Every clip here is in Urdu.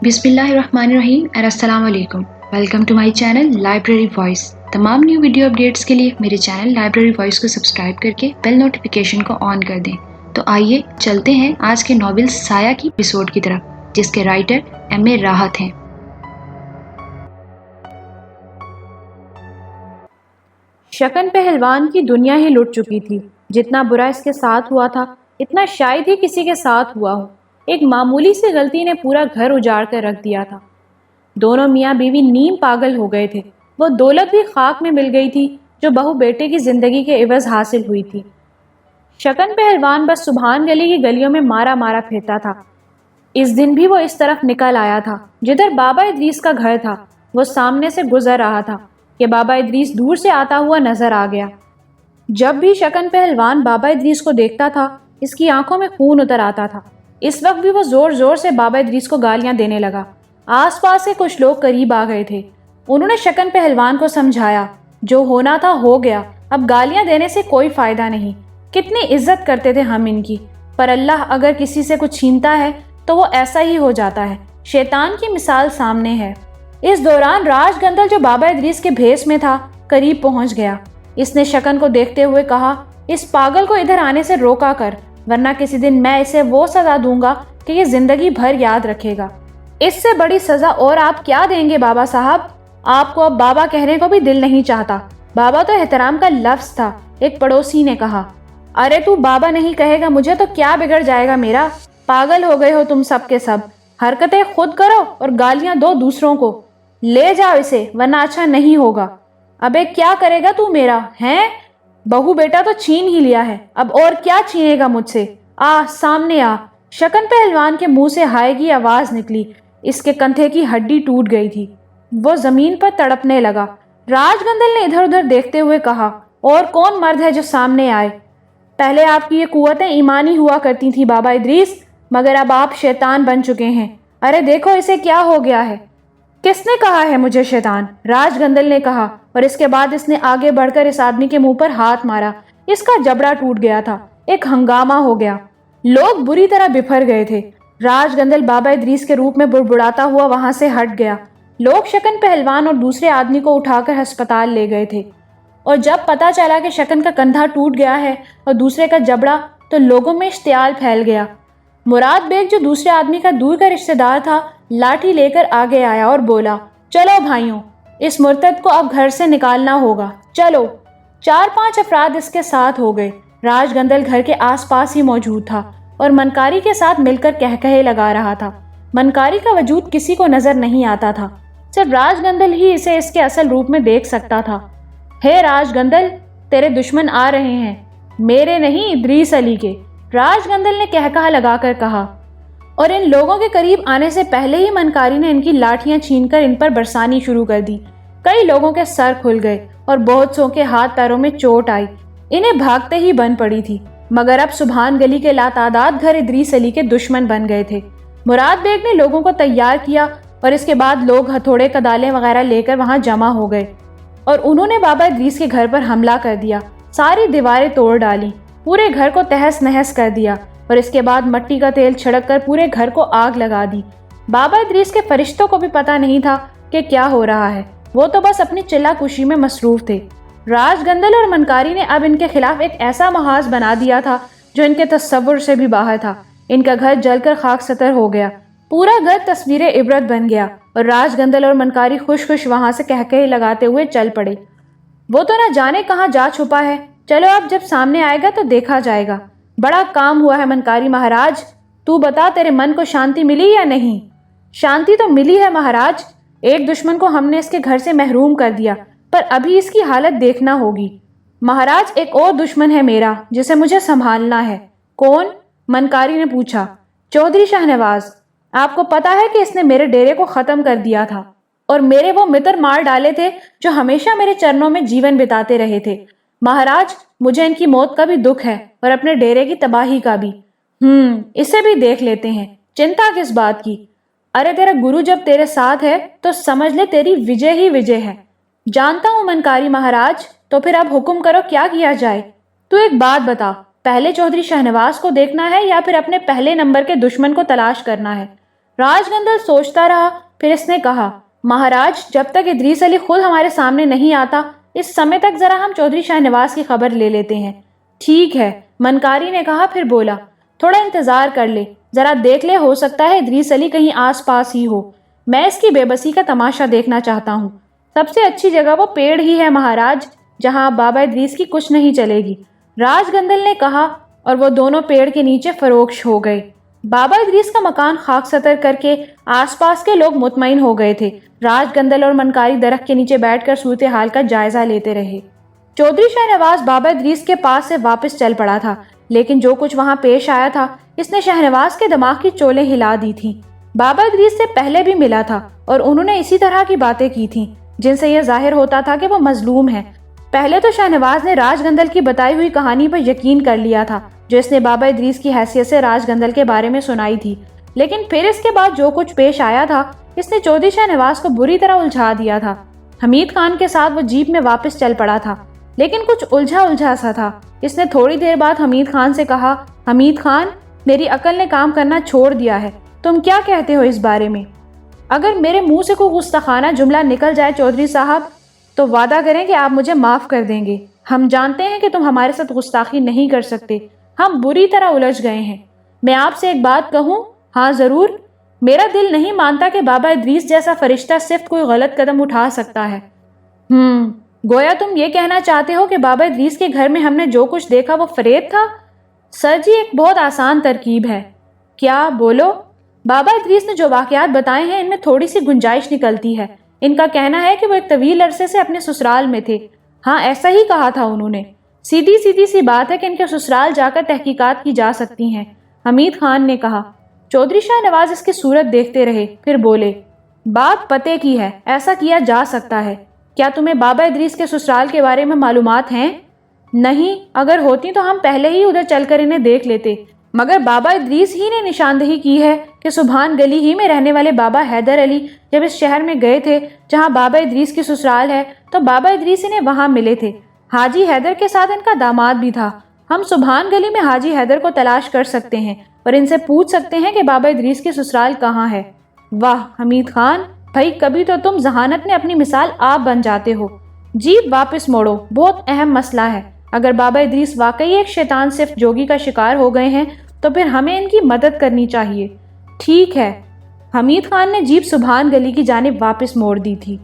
بسم اللہ الرحمن الرحیم اور السلام علیکم. Welcome to my channel library voice. تمام نیو ویڈیو اپڈیٹس کے لیے میرے چینل لائبریری وائس کو سبسکرائب کر کے بیل نوٹیفیکیشن کو آن کر دیں. تو آئیے چلتے ہیں آج کے ناول سایہ کی ایپیسوڈ کی طرف، جس کے رائٹر ایم اے راحت ہیں. شکن پہلوان کی دنیا ہی لٹ چکی تھی. جتنا برا اس کے ساتھ ہوا تھا اتنا شاید ہی کسی کے ساتھ ہوا ہو. ایک معمولی سی غلطی نے پورا گھر اجاڑ کر رکھ دیا تھا. دونوں میاں بیوی نیم پاگل ہو گئے تھے. وہ دولت بھی خاک میں مل گئی تھی جو بہو بیٹے کی زندگی کے عوض حاصل ہوئی تھی. شکن پہلوان بس سبحان گلی کی گلیوں میں مارا مارا پھرتا تھا. اس دن بھی وہ اس طرف نکل آیا تھا جدھر بابا ادریس کا گھر تھا. وہ سامنے سے گزر رہا تھا کہ بابا ادریس دور سے آتا ہوا نظر آ گیا. جب بھی شکن پہلوان بابا ادریس کو دیکھتا تھا اس کی آنکھوں میں خون اتر آتا تھا. اس وقت بھی وہ زور زور سے بابا ادریس کو گالیاں دینے لگا. آس پاس سے کچھ لوگ قریب آ گئے تھے. انہوں نے شکن پہلوان کو سمجھایا جو ہونا تھا ہو گیا، اب گالیاں دینے سے کوئی فائدہ نہیں. کتنی عزت کرتے تھے ہم ان کی، پر اللہ اگر کسی سے کچھ چھینتا ہے تو وہ ایسا ہی ہو جاتا ہے. شیطان کی مثال سامنے ہے. اس دوران راج گندل جو بابا ادریس کے بھیس میں تھا قریب پہنچ گیا. اس نے شکن کو دیکھتے ہوئے کہا، اس پاگل کو ادھر آنے سے روکا کر، ورنہ کسی دن میں اسے وہ سزا دوں گا کہ یہ زندگی بھر یاد رکھے گا. اس سے بڑی سزا اور آپ کیا دیں گے بابا صاحب؟ آپ کو اب بابا کہنے کو بھی دل نہیں چاہتا. بابا تو احترام کا لفظ تھا. ایک پڑوسی نے کہا. ارے تو بابا نہیں کہے گا مجھے تو کیا بگڑ جائے گا میرا؟ پاگل ہو گئے ہو تم سب کے سب. حرکتیں خود کرو اور گالیاں دو دوسروں کو. لے جاؤ اسے ورنہ اچھا نہیں ہوگا. ابے کیا کرے گا تو میرا ہیں؟ بہو بیٹا تو چھین ہی لیا ہے، اب اور کیا چھینے گا مجھ سے؟ آ سامنے آ. شکن پہلوان کے منہ سے ہائے کی آواز نکلی. اس کے کندھے کی ہڈی ٹوٹ گئی تھی. وہ زمین پر تڑپنے لگا. راج گندل نے ادھر ادھر دیکھتے ہوئے کہا، اور کون مرد ہے جو سامنے آئے؟ پہلے آپ کی یہ قوتیں ایمانی ہوا کرتی تھیں بابا ادریس، مگر اب آپ شیطان بن چکے ہیں. ارے دیکھو اسے کیا ہو گیا ہے. کس نے کہا ہے مجھے شیطان؟ راج گندل نے کہا، اور اس کے بعد اس نے آگے بڑھ کر اس آدمی کے منہ پر ہاتھ مارا. اس کا جبڑا ٹوٹ گیا تھا. ایک ہنگامہ ہو گیا. لوگ بری طرح بپھر گئے تھے. راج گندل بابا ادریس کے روپ میں بڑبڑاتا ہوا وہاں سے ہٹ گیا. لوگ شکن پہلوان اور دوسرے آدمی کو اٹھا کر ہسپتال لے گئے تھے. اور جب پتا چلا کہ شکن کا کندھا ٹوٹ گیا ہے اور دوسرے کا جبڑا، تو لوگوں میں اشتعال پھیل گیا. مراد بیگ جو دوسرے آدمی کا دور کا رشتہ دار تھا لاٹھی لے کر آگے آیا اور بولا، چلو بھائیوں، اس مرتد کو اب گھر سے نکالنا ہوگا، چلو. 4-5 افراد اس کے ساتھ ہو گئے. راج گندل گھر کے آس پاس ہی موجود تھا اور منکاری کے ساتھ مل کر کہے لگا رہا تھا. منکاری کا وجود کسی کو نظر نہیں آتا تھا، صرف راج گندل ہی اسے اس کے اصل روپ میں دیکھ سکتا تھا. ہے راج گندل، تیرے دشمن آ رہے ہیں، میرے نہیں ادریس علی کے. راج گندل نے کہا لگا کر کہا، اور ان لوگوں کے قریب آنے سے پہلے ہی منکاری نے ان کی لاٹھیاں چھین کر ان پر برسانی شروع کر دی. کئی لوگوں کے سر کھل گئے اور بہت سو کے ہاتھ پیروں میں چوٹ آئی. انہیں بھاگتے ہی بن پڑی تھی، مگر اب سبحان گلی کے لاتعداد گھر ادریس علی کے دشمن بن گئے تھے. مراد بیگ نے لوگوں کو تیار کیا اور اس کے بعد لوگ ہتھوڑے کدالیں وغیرہ لے کر وہاں جمع ہو گئے اور انہوں نے بابا ادریس کے گھر پر حملہ کر دیا. ساری دیواریں توڑ ڈالی، پورے گھر کو تہس نہس کر دیا اور اس کے بعد مٹی کا تیل چھڑک کر پورے گھر کو آگ لگا دی. بابا ادریس کے فرشتوں کو بھی پتہ نہیں تھا کہ کیا ہو رہا ہے. وہ تو بس اپنی چلا کشی میں مصروف تھے. راج گندل اور منکاری نے اب ان کے خلاف ایک ایسا محاذ بنا دیا تھا جو ان کے تصور سے بھی باہر تھا. ان کا گھر جل کر خاک ستر ہو گیا. پورا گھر تصویر عبرت بن گیا اور راج گندل اور منکاری خوش خوش وہاں سے کہے لگاتے ہوئے چل پڑے. وہ تو نہ جانے کہاں جا چھپا ہے. چلو اب جب سامنے آئے گا تو دیکھا جائے گا. بڑا کام ہوا ہے منکاری مہاراج. تو بتا تیرے من کو شانتی ملی یا نہیں؟ شانتی تو ملی ہے مہاراج. ایک دشمن کو ہم نے اس کے گھر سے محروم کر دیا، پر ابھی اس کی حالت دیکھنا ہوگی. مہاراج ایک اور دشمن ہے میرا جسے مجھے سنبھالنا ہے. کون؟ منکاری نے پوچھا. چودھری شاہنواز. آپ کو پتا ہے کہ اس نے میرے ڈیرے کو ختم کر دیا تھا اور میرے وہ متر مار ڈالے تھے جو ہمیشہ میرے چرنوں میں جیون بتاتے رہے تھے. مہاراج مجھے ان کی موت کا بھی دکھ ہے اور اپنے ڈیرے کی تباہی کا بھی. اسے بھی دیکھ لیتے ہیں، چنتا کس بات کی؟ ارے تیرا گرو جب تیرے ساتھ ہے تو سمجھ لے تیری وجے ہی وجے ہے. جانتا ہوں منکاری مہاراج، تو پھر اب حکم کرو کیا کیا جائے؟ تو ایک بات بتا، پہلے چودھری شاہنواز کو دیکھنا ہے یا پھر اپنے پہلے نمبر کے دشمن کو تلاش کرنا ہے؟ راج گندل سوچتا رہا، پھر اس نے کہا، مہاراج، جب تک ادریس علی خود ہمارے سامنے نہیں آتا اس سمے تک ذرا ہم چودھری شاہ نواز کی خبر لے لیتے ہیں۔ ٹھیک ہے، منکاری نے کہا، پھر بولا، تھوڑا انتظار کر لے، ذرا دیکھ لے، ہو سکتا ہے ادریس علی کہیں آس پاس ہی ہو، میں اس کی بے بسی کا تماشا دیکھنا چاہتا ہوں۔ سب سے اچھی جگہ وہ پیڑ ہی ہے مہاراج، جہاں بابا ادریس کی کچھ نہیں چلے گی، راج گندل نے کہا، اور وہ دونوں پیڑ کے نیچے فروکش ہو گئے۔ بابا ادریس کا مکان خاک ستر کر کے آس پاس کے لوگ مطمئن ہو گئے تھے۔ راج گندل اور منکاری درخت کے نیچے بیٹھ کر صورتحال کا جائزہ لیتے رہے۔ چودھری شاہ نواز بابا ادریس کے پاس سے واپس چل پڑا تھا، لیکن جو کچھ وہاں پیش آیا تھا اس نے شاہ نواز کے دماغ کی چولیں ہلا دی تھیں۔ بابا ادریس سے پہلے بھی ملا تھا اور انہوں نے اسی طرح کی باتیں کی تھیں، جن سے یہ ظاہر ہوتا تھا کہ وہ مظلوم ہے۔ پہلے تو شاہ نواز نے راج گندل کی بتائی ہوئی کہانی پر یقین کر لیا تھا، جو اس نے بابا ادریس کی حیثیت سے راج گندل کے بارے میں سنائی تھی، لیکن پھر اس کے بعد جو کچھ پیش آیا تھا اس نے چودھری شاہ نواز کو بری طرح الجھا دیا تھا۔ حمید خان کے ساتھ وہ جیپ میں واپس چل پڑا تھا، لیکن کچھ الجھا سا تھا۔ اس نے تھوڑی دیر بعد حمید خان سے کہا، حمید خان، میری عقل نے کام کرنا چھوڑ دیا ہے، تم کیا کہتے ہو اس بارے میں؟ اگر میرے منہ سے کوئی گستاخانہ جملہ نکل جائے چودھری صاحب، تو وعدہ کریں کہ آپ مجھے معاف کر دیں گے۔ ہم جانتے ہیں کہ تم ہمارے ساتھ گستاخی نہیں کر سکتے، ہم بری طرح الجھ گئے ہیں۔ میں آپ سے ایک بات کہوں؟ ہاں ضرور۔ میرا دل نہیں مانتا کہ بابا ادریس جیسا فرشتہ صرف کوئی غلط قدم اٹھا سکتا ہے۔ گویا تم یہ کہنا چاہتے ہو کہ بابا ادریس کے گھر میں ہم نے جو کچھ دیکھا وہ فریب تھا؟ سر جی، ایک بہت آسان ترکیب ہے۔ کیا؟ بولو۔ بابا ادریس نے جو واقعات بتائے ہیں ان میں تھوڑی سی گنجائش نکلتی ہے۔ ان کا کہنا ہے کہ وہ ایک طویل عرصے سے اپنے سسرال میں تھے۔ ہاں، ایسا ہی کہا تھا انہوں نے۔ سیدھی سی بات ہے کہ ان کے سسرال جا کر تحقیقات کی جا سکتی ہیں، حمید خان نے کہا۔ چودھری شاہ نواز اس کی صورت دیکھتے رہے، پھر بولے، بات پتے کی ہے، ایسا کیا جا سکتا ہے۔ کیا تمہیں بابا ادریس کے سسرال کے بارے میں معلومات ہیں؟ نہیں، اگر ہوتی تو ہم پہلے ہی ادھر چل کر انہیں دیکھ لیتے، مگر بابا ادریس ہی نے نشاندہی کی ہے کہ سبحان گلی ہی میں رہنے والے بابا حیدر علی جب اس شہر میں گئے تھے جہاں بابا ادریس کی سسرال ہے تو بابا ادریس انہیں وہاں ملے تھے۔ حاجی حیدر کے ساتھ ان کا داماد بھی تھا۔ ہم سبحان گلی میں حاجی حیدر کو تلاش کر سکتے ہیں اور ان سے پوچھ سکتے ہیں کہ بابا ادریس کی سسرال کہاں ہے۔ واہ حمید خان بھائی، کبھی تو تم ذہانت میں اپنی مثال آپ بن جاتے ہو۔ جیپ واپس موڑو، بہت اہم مسئلہ ہے۔ اگر بابا ادریس واقعی ایک شیطان صرف جوگی کا شکار ہو گئے ہیں تو پھر ہمیں ان کی مدد کرنی چاہیے۔ ٹھیک ہے۔ حمید خان نے جیپ سبحان گلی کی جانب واپس موڑ دی تھی۔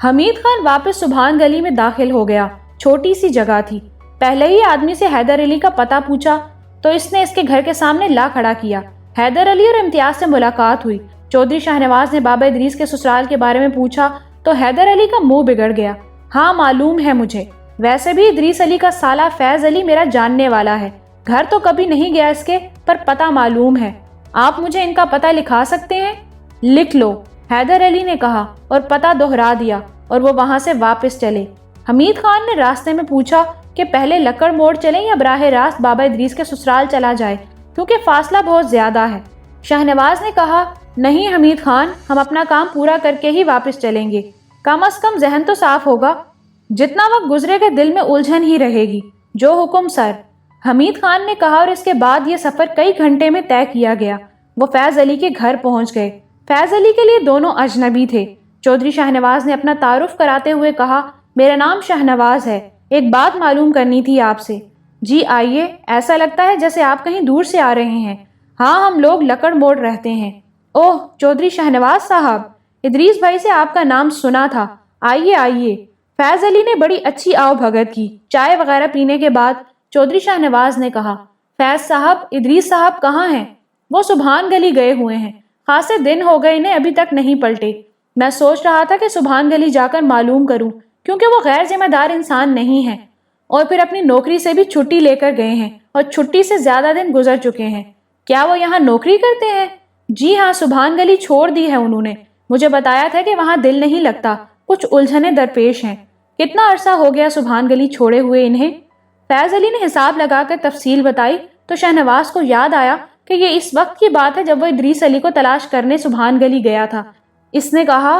حمید خان واپس سبحان گلی میں داخل ہو گیا۔ چھوٹی سی جگہ تھی۔ پہلے ہی آدمی سے حیدر علی کا پتہ پوچھا تو اس نے اس کے گھر کے سامنے لا کھڑا کیا۔ حیدر علی اور امتیاز سے ملاقات ہوئی۔ چودھری شاہ نواز نے بابا ادریس کے سسرال کے بارے میں پوچھا تو حیدر علی کا منہ بگڑ گیا۔ ہاں معلوم ہے مجھے، ویسے بھی ادریس علی کا سالہ فیض علی میرا جاننے والا ہے، گھر تو کبھی نہیں گیا اس کے، پر پتہ معلوم ہے۔ آپ مجھے ان کا پتہ لکھا سکتے ہیں؟ لکھ لو، حیدر علی نے کہا اور پتہ دہرا دیا، اور وہ وہاں سے واپس چلے۔ حمید خان نے راستے میں پوچھا کہ پہلے لکڑ موڑ چلیں یا براہ راست بابا ادریس کے سسرال چلا جائے، کیونکہ فاصلہ بہت زیادہ ہے۔ شاہ نواز نے کہا، نہیں حمید خان، ہم اپنا کام پورا کر کے ہی واپس چلیں گے، کم از کم ذہن تو صاف ہوگا، جتنا وقت گزرے گا دل میں الجھن ہی رہے گی۔ جو حکم سر، حمید خان نے کہا، اور اس کے بعد یہ سفر کئی گھنٹے میں طے کیا گیا۔ وہ فیض علی کے گھر پہنچ گئے۔ فیض علی کے لیے دونوں اجنبی تھے۔ چودھری شاہ نواز نے اپنا تعارف کراتے ہوئے کہا، میرا نام شاہ نواز ہے، ایک بات معلوم کرنی تھی آپ سے۔ جی آئیے، ایسا لگتا ہے جیسے آپ کہیں دور سے آ رہے ہیں۔ ہاں، ہم لوگ لکڑ موڑ رہتے ہیں۔ اوہ چودھری شاہ نواز صاحب، ادریس بھائی سے آپ کا نام سنا تھا، آئیے آئیے۔ فیض علی نے بڑی اچھی آؤ بھگت کی۔ چائے وغیرہ پینے کے بعد چودھری شاہ نواز نے کہا، فیض صاحب، ادریس صاحب کہاں ہیں؟ وہ سبحان گلی گئے ہوئے ہیں، خاصے دن ہو گئے انہیں ابھی تک نہیں پلٹے۔ میں سوچ رہا تھا کہ سبحان گلی جا کر معلوم کروں، کیونکہ وہ غیر ذمہ دار انسان نہیں ہیں، اور پھر اپنی نوکری سے بھی چھٹی لے کر گئے ہیں، اور چھٹی سے زیادہ دن گزر چکے ہیں۔ کیا وہ یہاں نوکری کرتے ہیں؟ جی ہاں، سبحان گلی چھوڑ دی ہے انہوں نے، مجھے بتایا تھا کہ وہاں دل نہیں لگتا، کچھ الجھنیں درپیش ہیں۔ کتنا عرصہ ہو گیا سبحان گلی چھوڑے ہوئے انہیں؟ فیض علی نے حساب لگا کر تفصیل بتائی تو شاہ نواز کو یاد آیا کہ یہ اس وقت کی بات ہے جب وہ ادریس علی کو تلاش کرنے سبحان گلی گیا تھا۔ اس نے کہا،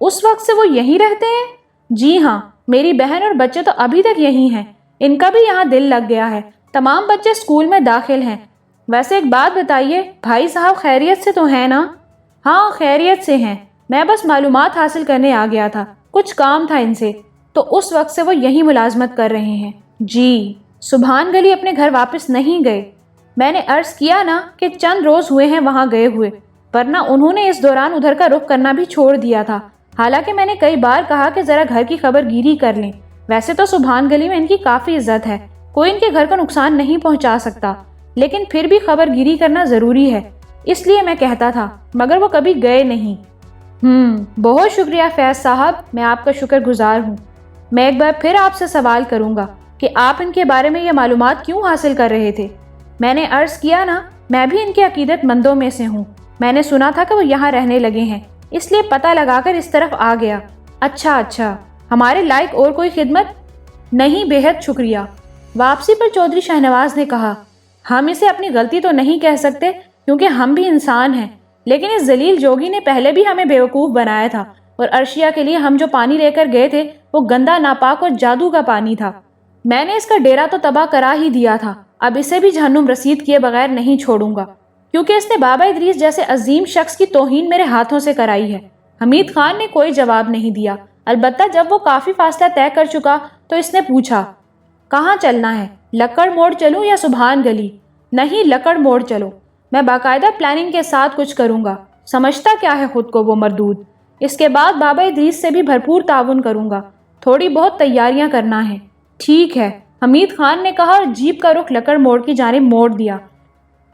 اس وقت سے وہ یہیں رہتے ہیں؟ جی ہاں، میری بہن اور بچے تو ابھی تک یہیں ہیں، ان کا بھی یہاں دل لگ گیا ہے، تمام بچے اسکول میں داخل ہیں۔ ویسے ایک بات بتائیے، بھائی صاحب خیریت سے تو ہیں نا؟ ہاں خیریت سے ہیں، میں بس معلومات حاصل کرنے آ گیا تھا، کچھ کام تھا ان سے، تو اس وقت سے وہ یہی ملازمت کر رہے ہیں۔ جی، سبحان گلی اپنے گھر واپس نہیں گئے؟ میں نے عرض کیا نا کہ چند روز ہوئے ہیں وہاں گئے ہوئے، ورنہ انہوں نے اس دوران ادھر کا رخ کرنا بھی چھوڑ دیا تھا۔ حالانکہ میں نے کئی بار کہا کہ ذرا گھر کی خبر گیری کر لیں، ویسے تو سبحان گلی میں ان کی کافی عزت ہے، کوئی ان کے گھر کو نقصان نہیں پہنچا سکتا، لیکن پھر بھی خبر گیری کرنا ضروری ہے، اس لیے میں کہتا تھا، مگر وہ کبھی گئے نہیں۔ بہت شکریہ فیض صاحب، میں آپ کا شکر گزار ہوں۔ میں ایک بار پھر آپ سے سوال کروں گا کہ آپ ان کے بارے میں یہ معلومات کیوں حاصل کر رہے تھے؟ میں نے عرض کیا نا، میں بھی ان کے عقیدت مندوں میں سے ہوں، میں نے سنا تھا کہ وہ یہاں رہنے لگے ہیں، اس لیے پتہ لگا کر اس طرف آ گیا۔ اچھا، ہمارے لائق اور کوئی خدمت؟ نہیں، بے حد شکریہ۔ واپسی پر چودھری شاہنواز نے کہا، ہم اسے اپنی غلطی تو نہیں کہہ سکتے کیونکہ ہم بھی انسان ہیں، لیکن اس ذلیل جوگی نے پہلے بھی ہمیں بیوقوف بنایا تھا، اور عرشیہ کے لیے ہم جو پانی لے کر گئے تھے وہ گندا، ناپاک اور جادو کا پانی تھا۔ میں نے اس کا ڈیرا تو تباہ کرا ہی دیا تھا، اب اسے بھی جہنم رسید کیے بغیر نہیں چھوڑوں گا، کیونکہ اس نے بابا ادریس جیسے عظیم شخص کی توہین میرے ہاتھوں سے کرائی ہے۔ حمید خان نے کوئی جواب نہیں دیا، البتہ جب وہ کافی فاصلہ طے کر چکا تو اس نے پوچھا، کہاں چلنا ہے؟ لکڑ موڑ چلوں یا سبحان گلی؟ نہیں، لکڑ موڑ چلو، میں باقاعدہ پلاننگ کے ساتھ کچھ کروں گا، سمجھتا کیا ہے خود کو وہ مردود۔ اس کے بعد بابا ادریس سے بھی بھرپور تعاون کروں گا، تھوڑی بہت تیاریاں کرنا ہے۔ ٹھیک ہے، حمید خان نے کہا اور جیپ کا رخ لکڑ موڑ کی جانب موڑ دیا۔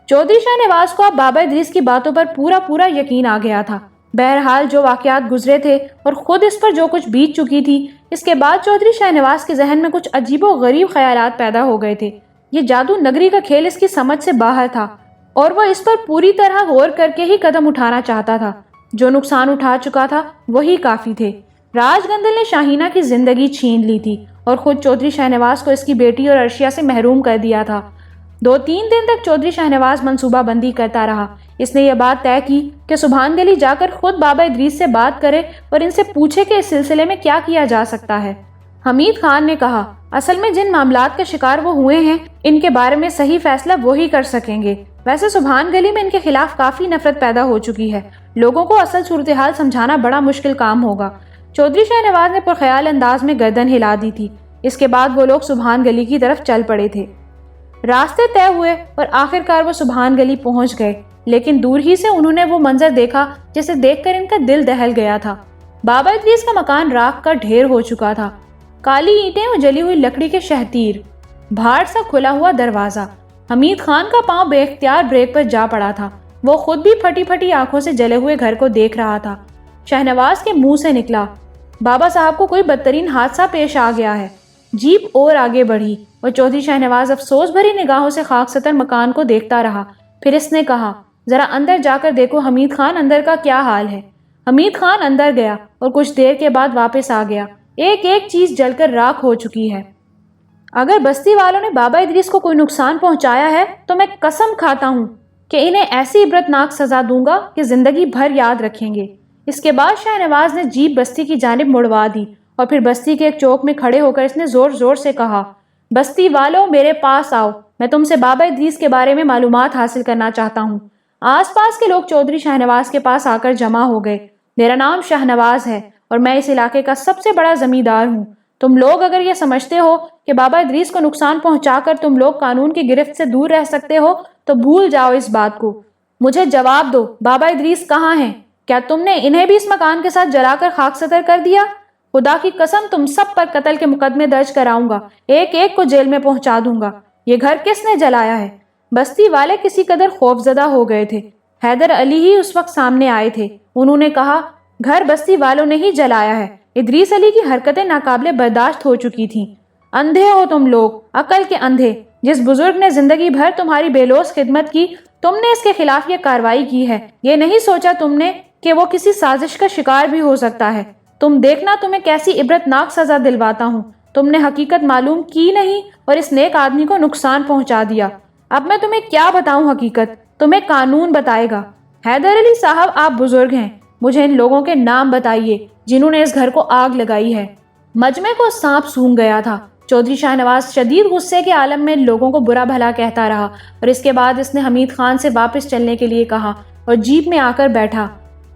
چودھری شاہنواز کو اب بابا ادریس کی باتوں پر پورا یقین آ گیا تھا۔ بہرحال جو واقعات گزرے تھے اور خود اس پر جو کچھ بیت چکی تھی، اس کے بعد چودھری شاہنواز کے ذہن میں کچھ عجیب و غریب خیالات پیدا ہو گئے تھے۔ یہ جادو نگری کا کھیل اس کی سمجھ سے باہر تھا، اور وہ اس پر پوری طرح غور کر کے ہی قدم اٹھانا چاہتا تھا۔ جو نقصان اٹھا چکا تھا وہی کافی تھے۔ راج گندل نے شاہینہ کی زندگی چھین لی تھی اور خود چودھری شاہنواز کو اس کی بیٹی اور عرشیہ سے محروم کر دیا تھا۔ 2-3 دن تک چودھری شاہنواز منصوبہ بندی کرتا رہا۔ اس نے یہ بات طے کی کہ سبحان گلی جا کر خود بابا ادریس سے بات کرے اور ان سے پوچھے کہ اس سلسلے میں کیا کیا جا سکتا ہے۔ حمید خان نے کہا، اصل میں جن معاملات کا شکار وہ ہوئے ہیں، ان کے بارے میں صحیح فیصلہ وہی کر سکیں گے۔ ویسے سبحان گلی میں ان کے خلاف کافی نفرت پیدا ہو چکی ہے، لوگوں کو اصل صورتحال سمجھانا بڑا مشکل کام ہوگا۔ چودھری شاہنواز نے پرخیال انداز میں گردن ہلا دی تھی۔ اس کے بعد وہ لوگ سبحان گلی کی طرف چل پڑے تھے۔ راستے طے ہوئے اور آخرکار وہ سبحان گلی پہنچ گئے، لیکن دور ہی سے انہوں نے وہ منظر دیکھا جسے دیکھ کر ان کا دل دہل گیا تھا۔ بابا ادریس کا مکان راکھ کا ڈھیر ہو چکا تھا، کالی اینٹیں اور جلی ہوئی لکڑی کے شہتیر، بھاڑ سا کھلا ہوا دروازہ۔ حمید خان کا پاؤں بے اختیار بریک پر جا پڑا تھا، وہ خود بھی پھٹی آنکھوں سے جلے ہوئے گھر کو دیکھ رہا تھا۔ شاہنواز کے منہ سے نکلا، بابا صاحب کو کوئی بدترین حادثہ پیش آ گیا ہے۔ جیپ اور آگے بڑھی اور چودھری شاہنواز افسوس بھری نگاہوں سے خاک ستر مکان کو دیکھتا رہا۔ پھر اس نے کہا، ذرا اندر جا کر دیکھو حمید خان، اندر کا کیا حال ہے۔ حمید خان اندر گیا اور کچھ دیر کے بعد واپس آ گیا۔ ایک چیز جل کر راکھ ہو چکی ہے۔ اگر بستی والوں نے بابا ادریس کو کوئی نقصان پہنچایا ہے تو میں قسم کھاتا ہوں کہ انہیں ایسی عبرتناک سزا دوں گا کہ زندگی بھر یاد رکھیں گے۔ اس کے بعد شاہنواز نے جیپ بستی کی جانب مڑوا دی اور پھر بستی کے ایک چوک میں کھڑے ہو کر اس نے زور سے کہا، بستی والوں میرے پاس آؤ، میں تم سے بابا ادریس کے بارے میں معلومات حاصل کرنا چاہتا ہوں۔ آس پاس کے لوگ چودھری شاہنواز کے پاس آ کر جمع ہو گئے۔ میرا نام شاہنواز ہے اور میں اس علاقے کا سب سے بڑا زمیندار ہوں۔ تم لوگ اگر یہ سمجھتے ہو کہ بابا ادریس کو نقصان پہنچا کر تم لوگ قانون کی گرفت سے دور رہ سکتے ہو تو بھول جاؤ اس بات کو۔ مجھے جواب دو، بابا ادریس کہاں ہیں؟ کیا تم نے انہیں بھی اس مکان کے ساتھ جلا کر خاک ستر کر دیا؟ خدا کی قسم تم سب پر قتل کے مقدمے درج کراؤں گا، ایک کو جیل میں پہنچا دوں گا۔ یہ گھر کس نے جلایا ہے؟ بستی والے کسی قدر خوف زدہ ہو گئے تھے۔ حیدر علی ہی اس وقت سامنے آئے تھے۔ انہوں نے کہا، گھر بستی والوں نے ہی جلایا ہے۔ ادریس علی کی حرکتیں ناقابل برداشت ہو چکی تھیں۔ اندھے ہو تم لوگ، عقل کے اندھے۔ جس بزرگ نے زندگی بھر تمہاری بے لوث خدمت کی، تم نے اس کے خلاف یہ کارروائی کی ہے۔ یہ نہیں سوچا تم نے کہ وہ کسی سازش کا شکار بھی ہو سکتا ہے۔ تم دیکھنا تمہیں کیسی عبرتناک سزا دلواتا ہوں۔ تم نے حقیقت معلوم کی نہیں اور اس نیک آدمی کو نقصان پہنچا دیا۔ اب میں تمہیں کیا بتاؤں حقیقت؟ تمہیں قانون بتائے گا۔ حیدر علی صاحب آپ بزرگ ہیں، مجھے ان لوگوں کے نام بتائیے جنہوں نے اس گھر کو آگ لگائی ہے۔ مجمع کو سانپ سونگھ گیا تھا۔ چودھری شاہنواز شدید غصے کے عالم میں لوگوں کو برا بھلا کہتا رہا اور اس کے بعد اس نے حمید خان سے واپس چلنے کے لیے کہا اور جیپ میں آ کر بیٹھا۔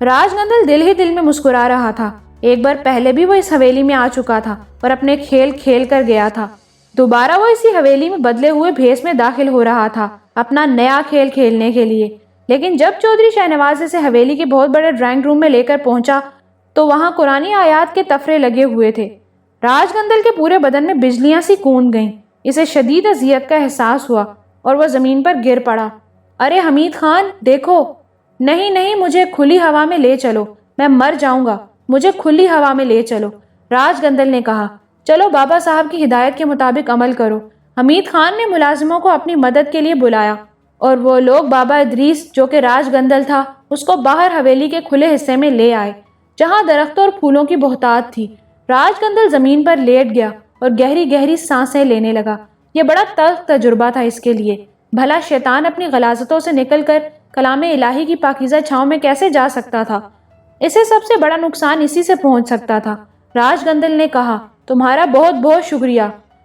راج گندل دل ہی دل میں مسکرا رہا تھا۔ ایک بار پہلے بھی وہ اس حویلی میں آ چکا تھا اور اپنے کھیل کھیل کر گیا تھا۔ دوبارہ وہ اسی حویلی میں بدلے ہوئے بھیس میں داخل ہو رہا تھا اپنا نیا کھیل کھیلنے کے لیے۔ لیکن جب چودھری شاہ نواز اسے حویلی کے بہت بڑے ڈرائنگ روم میں لے کر پہنچا تو وہاں قرآنی آیات کے تفرے لگے ہوئے تھے۔ راج گندل کے پورے بدن میں بجلیاں سی کوند گئیں۔ اسے شدید اذیت کا احساس ہوا اور وہ زمین پر گر پڑا۔ ارے حمید خان دیکھو! نہیں نہیں، مجھے کھلی ہوا میں لے چلو، میں مر جاؤں گا، مجھے کھلی ہوا میں لے چلو، راج گندل نے کہا۔ چلو بابا صاحب کی ہدایت کے مطابق عمل کرو۔ حمید خان نے ملازموں کو اپنی مدد کے لیے بلایا اور وہ لوگ بابا ادریس جو کہ راج گندل تھا اس کو باہر حویلی کے کھلے حصے میں لے آئے جہاں درختوں اور پھولوں کی بہتات تھی۔ راج گندل زمین پر لیٹ گیا اور گہری گہری سانسیں لینے لگا۔ یہ بڑا تلخ تجربہ تھا اس کے لیے۔ بھلا شیطان اپنی غلاظتوں سے نکل کر کلام الہی کی پاکیزہ چھاؤں میں کیسے جا سکتا تھا؟ اسے سب سے بڑا نقصان اسی سے پہنچ سکتا تھا۔ راج گندل نے کہا، تمہارا بہت بہت شکریہ،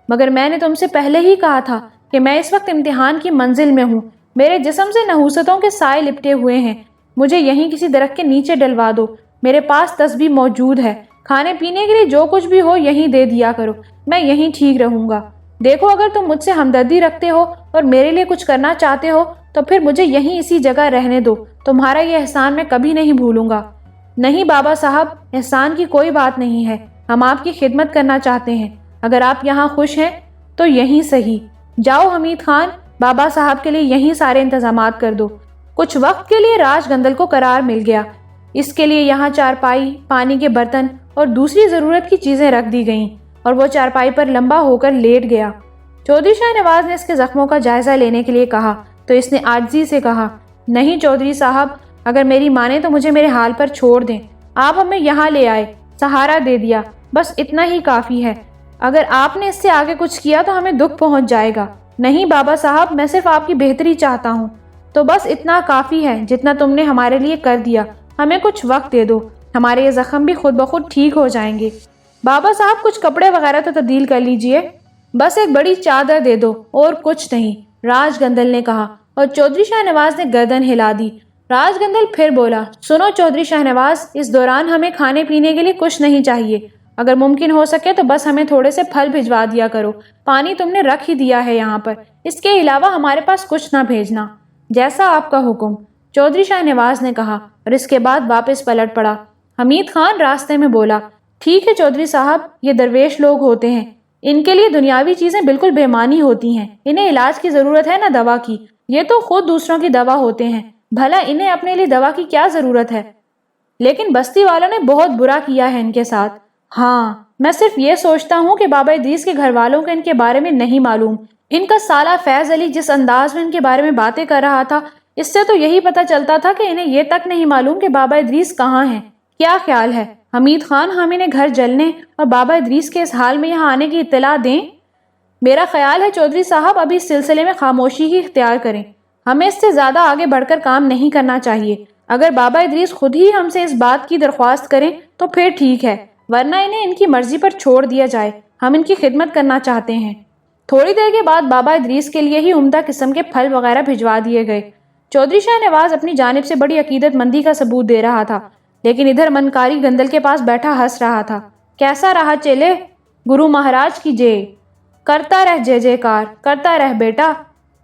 مگر میں نے تم سے پہلے ہی کہا تھا کہ میں اس وقت امتحان کی منزل میں ہوں۔ میرے جسم سے نحوستوں کے سائے لپٹے ہوئے ہیں۔ مجھے یہیں کسی درخت کے نیچے ڈلوا دو۔ میرے پاس تسبیح موجود ہے۔ کھانے پینے کے لیے جو کچھ بھی ہو یہیں دے دیا کرو، میں یہیں ٹھیک رہوں گا۔ دیکھو اگر تم مجھ سے ہمدردی رکھتے ہو اور میرے لیے کچھ کرنا چاہتے ہو تو پھر مجھے یہیں اسی جگہ رہنے دو۔ تمہارا یہ احسان میں کبھی نہیں بھولوں گا۔ نہیں بابا صاحب، احسان کی کوئی بات نہیں ہے، ہم آپ کی خدمت کرنا چاہتے ہیں۔ اگر آپ یہاں خوش ہیں تو یہیں صحیح۔ جاؤ حمید خان، بابا صاحب کے لیے یہیں سارے انتظامات کر دو۔ کچھ وقت کے لیے راج گندل کو قرار مل گیا۔ اس کے لیے یہاں چارپائی، پانی کے برتن اور دوسری ضرورت کی چیزیں رکھ دی گئیں اور وہ چارپائی پر لمبا ہو کر لیٹ گیا۔ چودھری شاہ نواز نے اس کے زخموں کا جائزہ لینے کے لیے کہا تو اس نے عاجزی سے کہا، نہیں چودھری صاحب، اگر میری مانیں تو مجھے میرے حال پر چھوڑ دیں۔ آپ ہمیں یہاں لے آئے، سہارا دے دیا، بس اتنا ہی کافی ہے۔ اگر آپ نے اس سے آگے کچھ کیا تو ہمیں دکھ پہنچ جائے گا۔ نہیں بابا صاحب، میں صرف آپ کی بہتری چاہتا ہوں۔ تو بس اتنا کافی ہے جتنا تم نے ہمارے لیے کر دیا۔ ہمیں کچھ وقت دے دو، ہمارے یہ زخم بھی خود بخود ٹھیک ہو جائیں گے۔ بابا صاحب کچھ کپڑے وغیرہ تو تبدیل کر لیجئے، بس ایک بڑی چادر دے دو اور کچھ نہیں، راج گندل نے کہا اور چودھری شاہ نواز نے گردن ہلا دی۔ راج گندل پھر بولا، سنو چودھری شاہ نواز، اس دوران ہمیں کھانے پینے کے لیے کچھ نہیں چاہیے۔ اگر ممکن ہو سکے تو بس ہمیں تھوڑے سے پھل بھجوا دیا کرو۔ پانی تم نے رکھ ہی دیا ہے یہاں پر، اس کے علاوہ ہمارے پاس کچھ نہ بھیجنا۔ جیسا آپ کا حکم، چودھری شاہ نواز نے کہا اور اس کے بعد واپس پلٹ پڑا۔ حمید خان راستے میں بولا، ٹھیک ہے چودھری صاحب، یہ درویش لوگ ہوتے ہیں، ان کے لیے دنیاوی چیزیں بالکل بے معنی ہوتی ہیں، انہیں علاج کی ضرورت ہے نہ دوا کی، یہ تو خود دوسروں کی دوا ہوتے ہیں، بھلا انہیں اپنے لیے دوا کی کیا ضرورت ہے؟ لیکن بستی والوں نے بہت برا کیا ہے ان کے ساتھ۔ ہاں، میں صرف یہ سوچتا ہوں کہ بابا ادریس کے گھر والوں کو ان کے بارے میں نہیں معلوم۔ ان کا سالہ فیض علی جس انداز میں ان کے بارے میں باتیں کر رہا تھا، اس سے تو یہی پتہ چلتا تھا کہ انہیں یہ تک نہیں معلوم کہ بابا ادریس کہاں ہیں۔ کیا خیال ہے حمید خان، ہم انہیں گھر جلنے اور بابا ادریس کے اس حال میں یہاں آنے کی اطلاع دیں؟ میرا خیال ہے چودھری صاحب ابھی اس سلسلے میں خاموشی ہی اختیار کریں، ہمیں اس سے زیادہ آگے بڑھ کر کام نہیں کرنا چاہیے۔ اگر بابا ادریس خود ہی ہم سے اس بات کی درخواست کریں تو پھر ٹھیک ہے، ورنہ انہیں ان کی مرضی پر چھوڑ دیا جائے، ہم ان کی خدمت کرنا چاہتے ہیں۔ تھوڑی دیر کے بعد بابا ادریس کے لیے ہی عمدہ قسم کے پھل وغیرہ بھجوا دیے گئے۔ چودھری شاہ نواز اپنی جانب سے بڑی عقیدت مندی کا ثبوت دے رہا تھا، لیکن ادھر منکاری گندل کے پاس بیٹھا ہنس رہا تھا۔ کیسا رہا چیلے؟ گرو مہاراج کی جے، کرتا رہ جے جے کار، کرتا رہ بیٹا۔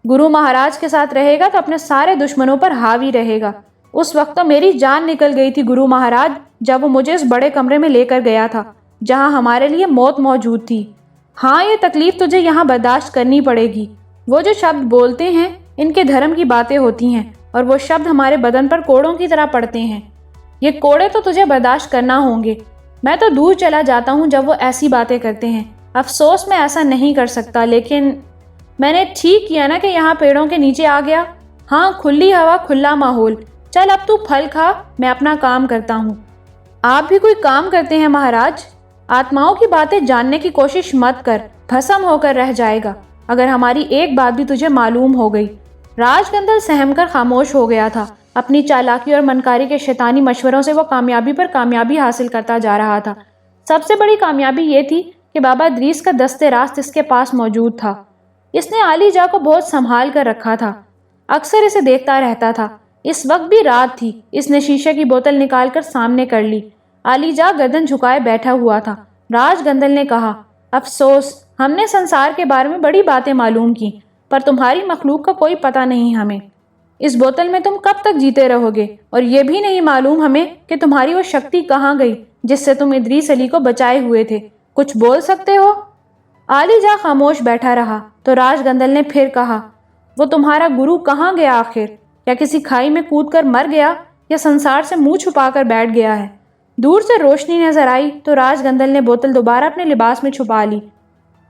گرو مہاراج کے ساتھ رہے گا تو اپنے سارے دشمنوں پر حاوی رہے گا۔ اس وقت تو میری جان نکل گئی تھی گرو مہاراج، جب وہ مجھے اس بڑے کمرے میں لے کر گیا تھا جہاں ہمارے لیے موت موجود تھی۔ ہاں، یہ تکلیف تجھے یہاں برداشت کرنی پڑے گی۔ وہ جو شبد بولتے ہیں ان کے دھرم کی باتیں ہوتی ہیں اور وہ شبد ہمارے بدن پر کوڑوں کی طرح پڑتے ہیں۔ یہ کوڑے تو تجھے برداشت کرنا ہوں گے۔ میں تو دور چلا جاتا ہوں جب وہ ایسی باتیں کرتے ہیں۔ افسوس میں ایسا نہیں کر سکتا، لیکن میں نے ٹھیک کیا نا کہ یہاں پیڑوں کے نیچے آ گیا۔ ہاں، کھلی ہوا، کھلا ماحول۔ چل اب تو پھل کھا، میں اپنا کام کرتا ہوں۔ آپ بھی کوئی کام کرتے ہیں مہاراج؟ آتماؤں کی باتیں جاننے کی کوشش مت کر، بھسم ہو کر رہ جائے گا اگر ہماری ایک بات بھی تجھے معلوم ہو گئی۔ راج گندل سہم کر خاموش ہو گیا تھا۔ اپنی چالاکی اور منکاری کے شیطانی مشوروں سے وہ کامیابی پر کامیابی حاصل کرتا جا رہا تھا۔ سب سے بڑی کامیابی یہ تھی کہ بابا ادریس کا دست راست اس کے پاس موجود تھا۔ اس نے عالی جا کو بہت سنبھال کر رکھا تھا، اکثر اسے دیکھتا رہتا تھا۔ اس وقت بھی رات تھی۔ اس نے شیشے کی بوتل نکال کر سامنے کر لی۔ علی جا گردن جھکائے بیٹھا ہوا تھا۔ راج گندل نے کہا، افسوس، ہم نے سنسار کے بارے میں بڑی باتیں معلوم کی، پر تمہاری مخلوق کا کوئی پتہ نہیں ہمیں۔ اس بوتل میں تم کب تک جیتے رہو گے، اور یہ بھی نہیں معلوم ہمیں کہ تمہاری وہ شکتی کہاں گئی جس سے تم ادریس علی کو بچائے ہوئے تھے۔ کچھ بول سکتے ہو؟ علی جا خاموش بیٹھا رہا تو راج گندل نے پھر کہا، وہ تمہارا گرو کہاں گیا آخر؟ یا کسی کھائی میں کود کر مر گیا، یا سنسار سے منہ چھپا کر بیٹھ گیا ہے؟ دور سے روشنی نظر آئی تو راج گندل نے بوتل دوبارہ اپنے لباس میں چھپا لی۔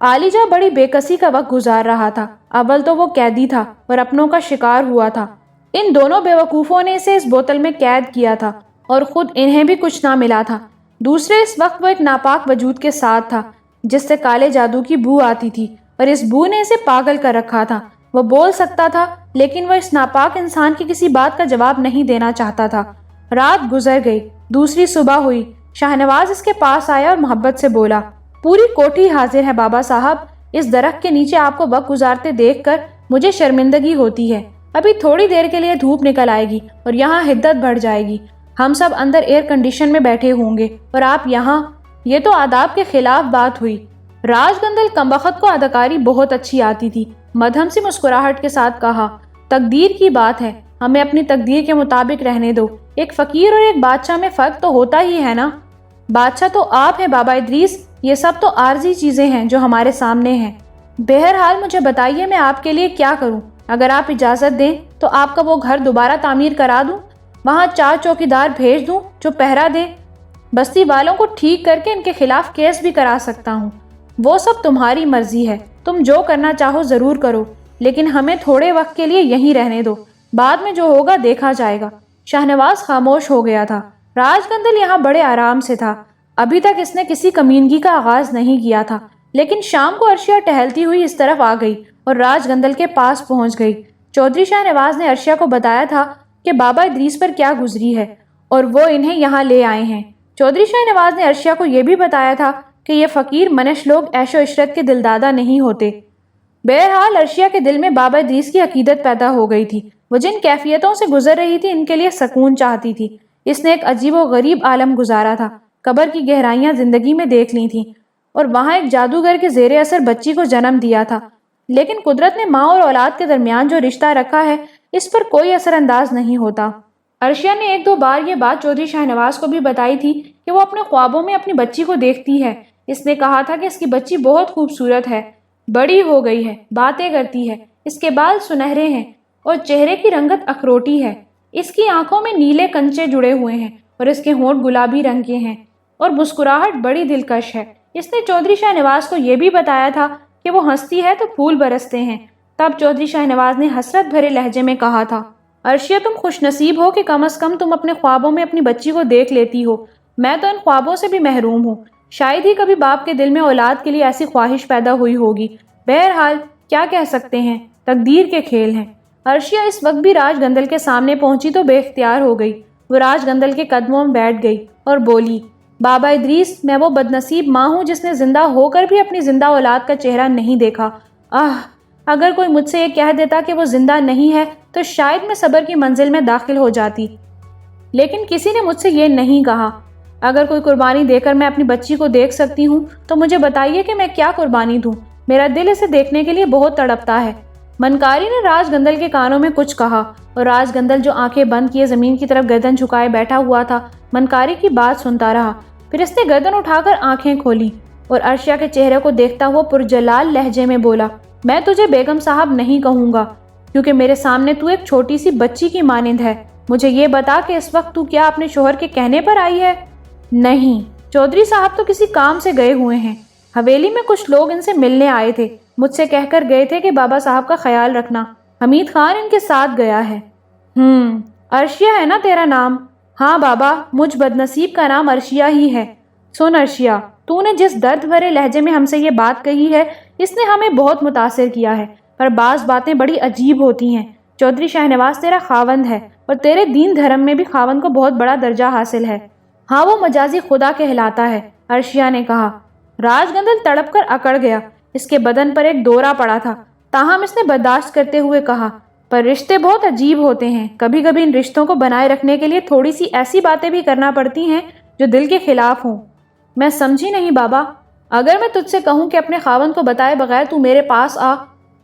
علی جا بڑی بے کسی کا وقت گزار رہا تھا۔ اول تو وہ قیدی تھا اور اپنوں کا شکار ہوا تھا۔ ان دونوں بیوقوفوں نے اسے اس بوتل میں قید کیا تھا اور خود انہیں بھی کچھ نہ ملا تھا۔ دوسرے، اس وقت وہ ایک ناپاک وجود کے ساتھ تھا جس سے کالے جادو کی بو آتی تھی، اور اس بو نے اسے پاگل کر رکھا تھا۔ وہ بول سکتا تھا، لیکن وہ اس ناپاک انسان کی کسی بات کا جواب نہیں دینا چاہتا تھا۔ رات گزر گئی، دوسری صبح ہوئی۔ شاہنواز اس کے پاس آیا اور محبت سے بولا، پوری کوٹھی حاضر ہے بابا صاحب۔ اس درخت کے نیچے آپ کو وقت گزارتے دیکھ کر مجھے شرمندگی ہوتی ہے۔ ابھی تھوڑی دیر کے لیے دھوپ نکل آئے گی اور یہاں حدت بڑھ جائے گی۔ ہم سب اندر ایئر کنڈیشن میں بیٹھے ہوں گے اور آپ یہاں۔ یہ تو آداب کے خلاف بات ہوئی۔ راج گندل کمبخت کو اداکاری بہت اچھی آتی تھی۔ مدھم سی مسکراہٹ کے ساتھ کہا، تقدیر کی بات ہے، ہمیں اپنی تقدیر کے مطابق رہنے دو۔ ایک فقیر اور ایک بادشاہ میں فرق تو ہوتا ہی ہے نا؟ بادشاہ تو آپ ہیں بابا ادریس، یہ سب تو عارضی چیزیں ہیں جو ہمارے سامنے ہیں۔ بہرحال مجھے بتائیے میں آپ کے لیے کیا کروں؟ اگر آپ اجازت دیں تو آپ کا وہ گھر دوبارہ تعمیر کرا دوں، وہاں 4 چوکیدار بھیج دوں جو پہرا دیں، بستی والوں کو ٹھیک کر کے ان کے خلاف کیس بھی کرا سکتا ہوں۔ وہ سب تمہاری مرضی ہے، تم جو کرنا چاہو ضرور کرو، لیکن ہمیں تھوڑے وقت کے لیے یہیں رہنے دو، بعد میں جو ہوگا دیکھا جائے گا۔ شاہنواز خاموش ہو گیا تھا۔ راج گندل یہاں بڑے آرام سے تھا۔ ابھی تک اس نے کسی کمینگی کا آغاز نہیں کیا تھا، لیکن شام کو عرشیہ ٹہلتی ہوئی اس طرف آ گئی اور راج گندل کے پاس پہنچ گئی۔ چودھری شاہنواز نے عرشیہ کو بتایا تھا کہ بابا ادریس پر کیا گزری ہے اور وہ انہیں یہاں لے آئے ہیں۔ چودھری شاہنواز نے عرشیہ کو یہ بھی بتایا تھا کہ یہ فقیر منش لوگ عیش و عشرت کے دلدادہ نہیں ہوتے۔ بہرحال عرشیہ کے دل میں بابا ادریس کی عقیدت پیدا ہو گئی تھی۔ وہ جن کیفیتوں سے گزر رہی تھی ان کے لیے سکون چاہتی تھی۔ اس نے ایک عجیب و غریب عالم گزارا تھا، قبر کی گہرائیاں زندگی میں دیکھ لی تھیں، اور وہاں ایک جادوگر کے زیر اثر بچی کو جنم دیا تھا۔ لیکن قدرت نے ماں اور اولاد کے درمیان جو رشتہ رکھا ہے اس پر کوئی اثر انداز نہیں ہوتا۔ عرشیہ نے 1-2 بار یہ بات چودھری شاہنواز کو بھی بتائی تھی کہ وہ اپنے خوابوں میں اپنی بچی کو دیکھتی ہے۔ اس نے کہا تھا کہ اس کی بچی بہت خوبصورت ہے، بڑی ہو گئی ہے، باتیں کرتی ہے، اس کے بال سنہرے ہیں اور چہرے کی رنگت اخروٹی ہے، اس کی آنکھوں میں نیلے کنچے جڑے ہوئے ہیں اور اس کے ہونٹ گلابی رنگ کے ہیں اور مسکراہٹ بڑی دلکش ہے۔ اس نے چودھری شاہنواز کو یہ بھی بتایا تھا کہ وہ ہنستی ہے تو پھول برستے ہیں۔ تب چودھری شاہنواز نے حسرت بھرے لہجے میں کہا تھا، عرشیہ تم خوش نصیب ہو کہ کم از کم تم اپنے خوابوں میں اپنی بچی کو دیکھ لیتی ہو۔ میں تو ان خوابوں سے بھی محروم ہوں۔ شاید ہی کبھی باپ کے دل میں اولاد کے لیے ایسی خواہش پیدا ہوئی ہوگی۔ بہرحال کیا کہہ سکتے ہیں، تقدیر کے کھیل ہیں۔ عرشیہ اس وقت بھی راج گندل کے سامنے پہنچی تو بے اختیار ہو گئی۔ وہ راج گندل کے قدموں میں بیٹھ گئی اور بولی، بابا ادریس، میں وہ بدنصیب ماں ہوں جس نے زندہ ہو کر بھی اپنی زندہ اولاد کا چہرہ نہیں دیکھا۔ اگر کوئی مجھ سے یہ کہہ دیتا کہ وہ زندہ نہیں ہے تو شاید میں صبر کی منزل میں داخل ہو جاتی، لیکن کسی نے مجھ سے یہ نہیں کہا۔ اگر کوئی قربانی دے کر میں اپنی بچی کو دیکھ سکتی ہوں تو مجھے بتائیے کہ میں کیا قربانی دوں۔ میرا دل اسے دیکھنے کے لیے بہت تڑپتا ہے۔ منکاری نے راج گندل کے کانوں میں کچھ کہا اور راج گندل جو آنکھیں بند کیے زمین کی طرف گردن جھکائے بیٹھا ہوا تھا منکاری کی بات سنتا رہا۔ پھر اس نے گردن اٹھا کر آنکھیں کھولی اور عرشیہ کے چہرے کو دیکھتا ہوا پرجلال لہجے میں بولا، میں تجھے بیگم صاحب نہیں کہوں گا کیونکہ میرے سامنے تو ایک چھوٹی سی بچی کی مانند ہے۔ مجھے یہ بتا کہ اس وقت تو کیا اپنے شوہر کے کہنے پر آئی ہے؟ نہیں، چودھری صاحب تو کسی کام سے گئے ہوئے ہیں۔ حویلی میں کچھ لوگ ان سے ملنے آئے تھے، مجھ سے کہہ کر گئے تھے کہ بابا صاحب کا خیال رکھنا۔ حمید خان ان کے ساتھ گیا ہے۔ عرشیہ ہے نا تیرا نام؟ ہاں بابا، مجھ بدنصیب کا نام عرشیہ ہی ہے۔ سن عرشیہ، تو نے جس درد بھرے لہجے میں ہم سے یہ بات کہی ہے اس نے ہمیں بہت متاثر کیا ہے، پر بعض باتیں بڑی عجیب ہوتی ہیں۔ چودھری شاہنواز تیرا خاوند ہے اور تیرے دین دھرم میں بھی خاوند کو بہت بڑا درجہ حاصل ہے۔ ہاں، وہ مجازی خدا کہلاتا ہے، عرشیہ نے کہا۔ راج گندل تڑپ کر اکڑ گیا۔ اس کے بدن پر ایک دورہ پڑا تھا، تاہم اس نے برداشت کرتے ہوئے کہا، پر رشتے بہت عجیب ہوتے ہیں، کبھی کبھی ان رشتوں کو بنائے رکھنے کے لیے تھوڑی سی ایسی باتیں بھی کرنا پڑتی ہیں جو دل کے خلاف ہوں۔ میں سمجھی نہیں بابا۔ اگر میں تجھ سے کہوں کہ اپنے خاوند کو بتائے بغیر تو میرے پاس آ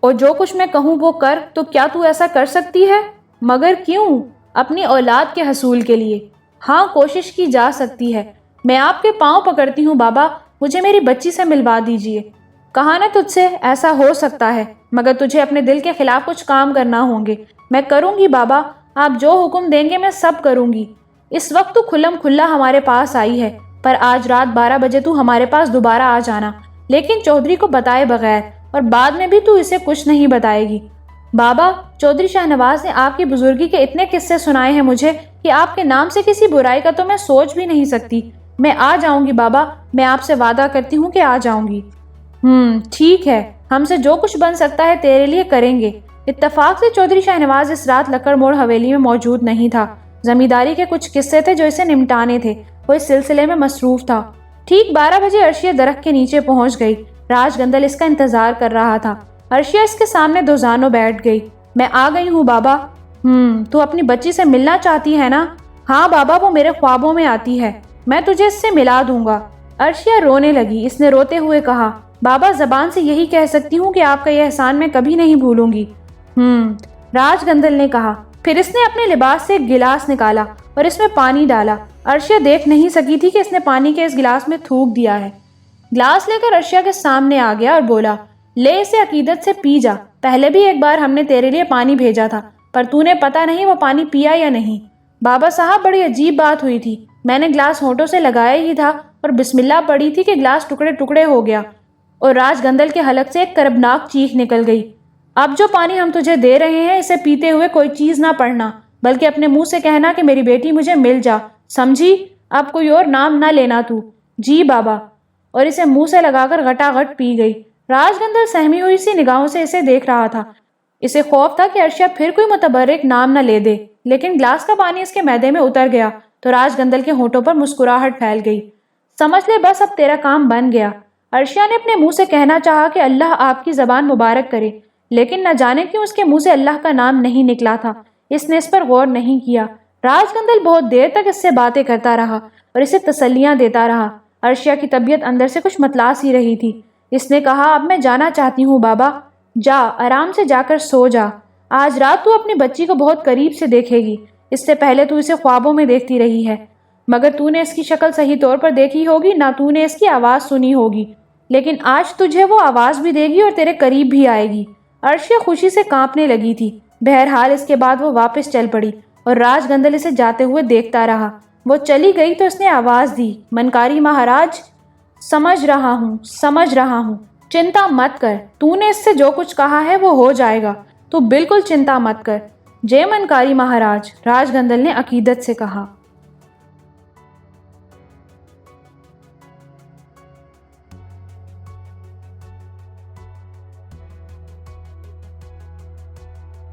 اور جو کچھ میں کہوں وہ کر، تو کیا تو ایسا کر سکتی ہے؟ مگر کیوں؟ اپنی اولاد کے حصول کے لیے۔ ہاں، کوشش کی جا سکتی ہے۔ میں آپ کے پاؤں پکڑتی ہوں بابا، مجھے میری بچی سے ملوا دیجیے۔ کہا نا تجھ سے ایسا ہو سکتا ہے، مگر تجھے اپنے دل کے خلاف کچھ کام کرنا ہوں گے۔ میں کروں گی بابا، آپ جو حکم دیں گے میں سب کروں گی۔ اس وقت تو کھلم کھلا ہمارے پاس آئی ہے، پر آج رات 12 بجے تو ہمارے پاس دوبارہ آ جانا، لیکن چودھری کو بتائے بغیر، اور بعد میں بھی تو اسے کچھ نہیں بتائے گی۔ بابا، چودھری شاہ نواز نے آپ کی بزرگی کے اتنے قصے سنائے ہیں مجھے کہ آپ کے نام سے کسی برائی کا تو میں سوچ بھی نہیں سکتی۔ میں آ جاؤں گی بابا، میں آپ سے وعدہ کرتی ہوں کہ آ جاؤں گی۔ ٹھیک ہے، ہم سے جو کچھ بن سکتا ہے تیرے لیے کریں گے۔ اتفاق سے چودھری شاہ نواز اس رات لکڑ موڑ حویلی میں موجود نہیں تھا۔ زمینداری کے کچھ قصے تھے جو اسے نمٹانے تھے، وہ اس سلسلے میں مصروف تھا۔ ٹھیک 12 بجے عرشیہ درخت کے نیچے پہنچ گئی۔ راج گندل اس کا انتظار کر رہا تھا۔ عرشیہ اس کے سامنے دوزانوں بیٹھ گئی۔ میں آ گئی ہوں بابا۔ تو اپنی بچی سے ملنا چاہتی ہے نا؟ ہاں بابا، وہ میرے خوابوں میں آتی ہے، میں تجھے اس سے ملا دوں گا۔ عرشیہ رونے لگی۔ اس نے روتے ہوئے کہا، بابا زبان سے یہی کہہ سکتی ہوں کہ آپ کا یہ احسان میں کبھی نہیں بھولوں گی۔ راج گندل نے کہا۔ پھر اس نے اپنے لباس سے ایک گلاس نکالا اور اس میں پانی ڈالا۔ عرشیہ دیکھ نہیں سکی تھی کہ اس نے پانی کے اس گلاس میں تھوک دیا ہے۔ گلاس لے کر عرشیہ کے سامنے آ گیا اور بولا، لے اسے عقیدت سے پی جا۔ پہلے بھی ایک بار ہم نے تیرے لیے پانی بھیجا تھا، پر تو نے پتہ نہیں وہ پانی پیا یا نہیں۔ بابا صاحب، بڑی عجیب بات ہوئی تھی۔ میں نے گلاس ہونٹوں سے لگایا ہی تھا اور بسم اللہ پڑھی تھی کہ گلاس ٹکڑے ٹکڑے ہو گیا، اور راج گندل کے حلق سے ایک کربناک چیخ نکل گئی۔ اب جو پانی ہم تجھے دے رہے ہیں، اسے پیتے ہوئے کوئی چیز نہ پڑھنا، بلکہ اپنے منہ سے کہنا کہ میری بیٹی مجھے مل جا، سمجھی؟ اب کوئی اور نام نہ لینا تو۔ جی بابا۔ اور اسے منہ سے لگا کر گھٹا گھٹ پی گئی۔ راج گندل سہمی ہوئی سی نگاہوں سے اسے دیکھ رہا تھا۔ اسے خوف تھا کہ عرشیہ پھر کوئی متبرک نام نہ لے دے، لیکن گلاس کا پانی اس کے معدے میں اتر گیا تو راج گندل کے ہونٹوں پر مسکراہٹ پھیل گئی۔ سمجھ لے بس اب تیرا کام بن گیا۔ عرشیہ نے اپنے منہ سے کہنا چاہا کہ اللہ آپ کی زبان مبارک کرے، لیکن نہ جانے کیوں اس کے منہ سے اللہ کا نام نہیں نکلا تھا۔ اس نے اس پر غور نہیں کیا۔ راج گندل بہت دیر تک اس سے باتیں کرتا رہا اور اسے تسلیاں دیتا رہا۔ عرشیہ کی طبیعت اندر سے کچھ متلا سی رہی تھی۔ اس نے کہا، اب میں جانا چاہتی ہوں بابا۔ جا، آرام سے جا کر سو جا۔ آج رات تو اپنی بچی کو بہت قریب سے دیکھے گی۔ اس سے پہلے تو اسے خوابوں میں دیکھتی رہی ہے، مگر تو نے اس کی شکل صحیح طور پر دیکھی ہوگی، نہ تو نے اس کی آواز سنی ہوگی، لیکن آج تجھے وہ آواز بھی دے گی اور تیرے قریب بھی آئے گی۔ عرشیہ خوشی سے کانپنے لگی تھی۔ بہرحال اس کے بعد وہ واپس چل پڑی اور راج گندل اسے جاتے ہوئے دیکھتا رہا۔ وہ چلی گئی تو اس نے آواز دی، منکاری مہاراج، سمجھ رہا ہوں، چنتا مت کر، تو نے اس سے جو کچھ کہا ہے وہ ہو جائے گا، تو بالکل چنتا مت کر۔ جے منکاری مہاراج، راج گندل نے عقیدت سے کہا۔